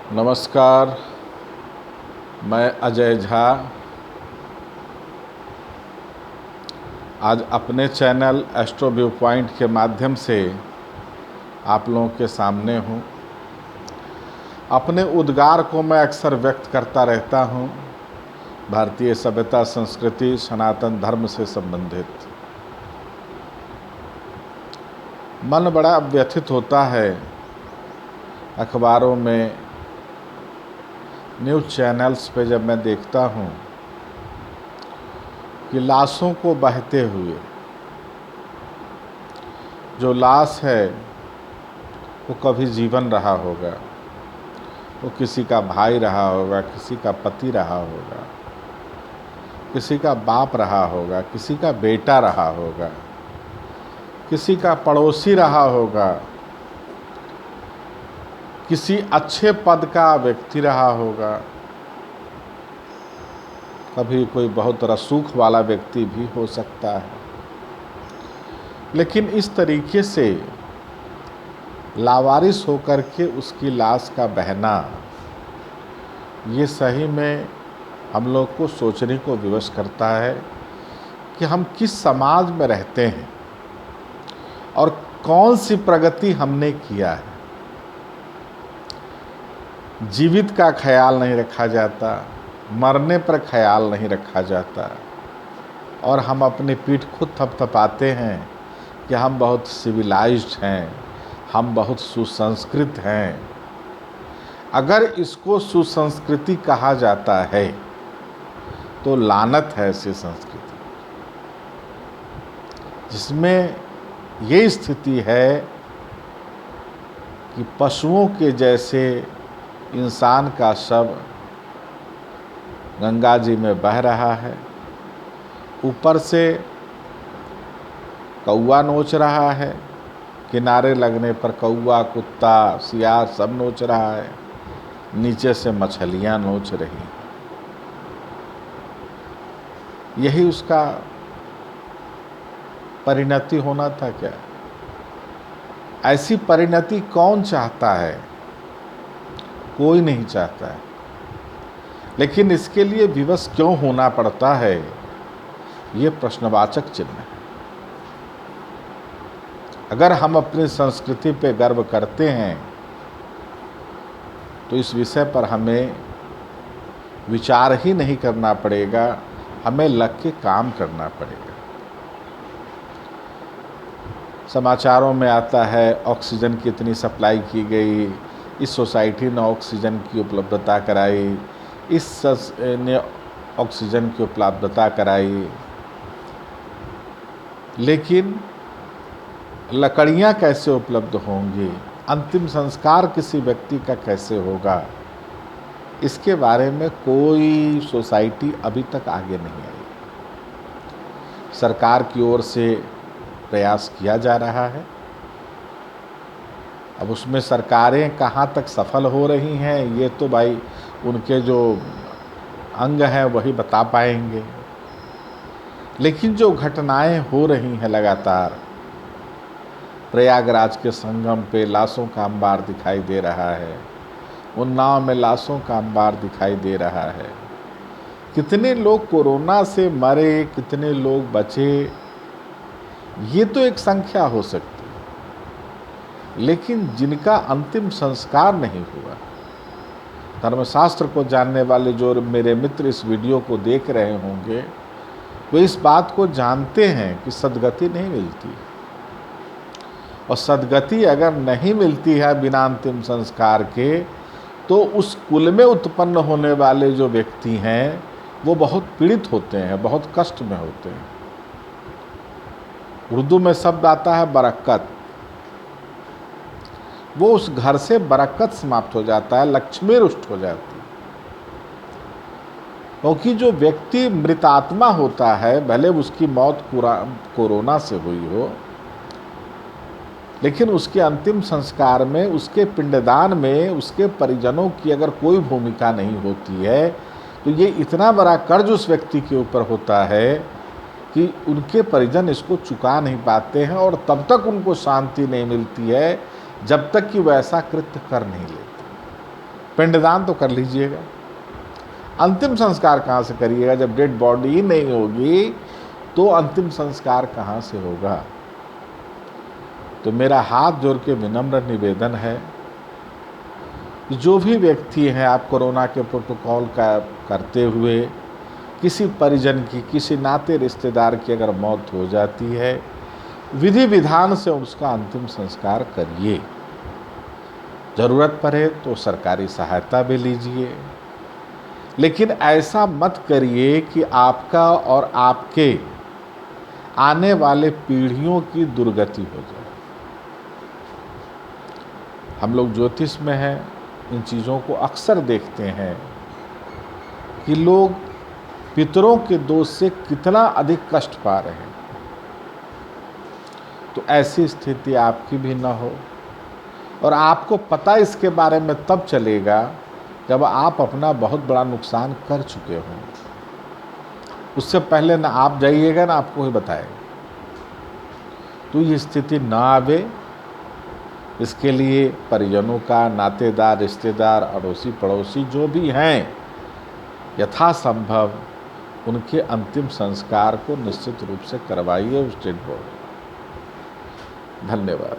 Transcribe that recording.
नमस्कार, मैं अजय झा आज अपने चैनल एस्ट्रो व्यू पॉइंट के माध्यम से आप लोगों के सामने हूँ। अपने उद्गार को मैं अक्सर व्यक्त करता रहता हूँ, भारतीय सभ्यता संस्कृति सनातन धर्म से संबंधित। मन बड़ा व्यथित होता है अखबारों में, न्यूज़ चैनल्स पे जब मैं देखता हूँ कि लाशों को बहते हुए, जो लाश है वो कभी जीवन रहा होगा, वो किसी का भाई रहा होगा, किसी का पति रहा होगा, किसी का बाप रहा होगा, किसी का बेटा रहा होगा, किसी का पड़ोसी रहा होगा, किसी अच्छे पद का व्यक्ति रहा होगा, कभी कोई बहुत रसूख वाला व्यक्ति भी हो सकता है। लेकिन इस तरीके से लावारिस होकर के उसकी लाश का बहना, ये सही में हम लोग को सोचने को विवश करता है कि हम किस समाज में रहते हैं और कौन सी प्रगति हमने किया है। जीवित का ख्याल नहीं रखा जाता, मरने पर ख्याल नहीं रखा जाता, और हम अपनी पीठ खुद थपथपाते हैं कि हम बहुत सिविलाइज्ड हैं, हम बहुत सुसंस्कृत हैं। अगर इसको सुसंस्कृति कहा जाता है तो लानत है ऐसी संस्कृति जिसमें ये स्थिति है कि पशुओं के जैसे इंसान का शव गंगा जी में बह रहा है, ऊपर से कौवा नोच रहा है, किनारे लगने पर कौवा, कुत्ता, सियार सब नोच रहा है, नीचे से मछलियाँ नोच रही। यही उसका परिणति होना था क्या? ऐसी परिणति कौन चाहता है? कोई नहीं चाहता है। लेकिन इसके लिए विवश क्यों होना पड़ता है, ये प्रश्नवाचक चिन्ह है। अगर हम अपनी संस्कृति पे गर्व करते हैं तो इस विषय पर हमें विचार ही नहीं करना पड़ेगा, हमें लग के काम करना पड़ेगा। समाचारों में आता है ऑक्सीजन की इतनी सप्लाई की गई, इस सोसाइटी ने ऑक्सीजन की उपलब्धता कराई, इस ने ऑक्सीजन की उपलब्धता कराई। लेकिन लकड़ियां कैसे उपलब्ध होंगी, अंतिम संस्कार किसी व्यक्ति का कैसे होगा, इसके बारे में कोई सोसाइटी अभी तक आगे नहीं आई। सरकार की ओर से प्रयास किया जा रहा है। अब उसमें सरकारें कहाँ तक सफल हो रही हैं, ये तो भाई उनके जो अंग हैं वही बता पाएंगे। लेकिन जो घटनाएं हो रही हैं लगातार, प्रयागराज के संगम पे लाशों का अंबार दिखाई दे रहा है, उन्नाव में लाशों का अंबार दिखाई दे रहा है। कितने लोग कोरोना से मरे, कितने लोग बचे, ये तो एक संख्या हो सकती है। लेकिन जिनका अंतिम संस्कार नहीं हुआ, धर्मशास्त्र को जानने वाले जो मेरे मित्र इस वीडियो को देख रहे होंगे, वो इस बात को जानते हैं कि सद्गति नहीं मिलती। और सद्गति अगर नहीं मिलती है बिना अंतिम संस्कार के, तो उस कुल में उत्पन्न होने वाले जो व्यक्ति हैं वो बहुत पीड़ित होते हैं, बहुत कष्ट में होते हैं। उर्दू में शब्द आता है बरकत। वो उस घर से बरकत समाप्त हो जाता है, लक्ष्मी रुष्ट हो जाती है। क्योंकि जो व्यक्ति मृतात्मा होता है, भले उसकी मौत कोरोना से हुई हो, लेकिन उसके अंतिम संस्कार में, उसके पिंडदान में उसके परिजनों की अगर कोई भूमिका नहीं होती है, तो ये इतना बड़ा कर्ज उस व्यक्ति के ऊपर होता है कि उनके परिजन इसको चुका नहीं पाते हैं, और तब तक उनको शांति नहीं मिलती है जब तक कि वह ऐसा कृत्य कर नहीं लेते। पिंडदान तो कर लीजिएगा, अंतिम संस्कार कहाँ से करिएगा? जब डेड बॉडी ही नहीं होगी तो अंतिम संस्कार कहाँ से होगा? तो मेरा हाथ जोड़ के विनम्र निवेदन है कि जो भी व्यक्ति हैं, आप कोरोना के प्रोटोकॉल का करते हुए किसी परिजन की, किसी नाते रिश्तेदार की अगर मौत हो जाती है, विधि विधान से उसका अंतिम संस्कार करिए। ज़रूरत पड़े तो सरकारी सहायता भी लीजिए, लेकिन ऐसा मत करिए कि आपका और आपके आने वाले पीढ़ियों की दुर्गति हो जाए। हम लोग ज्योतिष में हैं, इन चीज़ों को अक्सर देखते हैं कि लोग पितरों के दोष से कितना अधिक कष्ट पा रहे हैं। तो ऐसी स्थिति आपकी भी ना हो, और आपको पता इसके बारे में तब चलेगा जब आप अपना बहुत बड़ा नुकसान कर चुके हों। उससे पहले ना आप जाइएगा ना आपको ही बताएगा। तो ये स्थिति ना आवे, इसके लिए परिजनों का, नातेदार, रिश्तेदार, अड़ोसी पड़ोसी जो भी हैं, यथासंभव उनके अंतिम संस्कार को निश्चित रूप से करवाइए उस डेड बॉडी। धन्यवाद।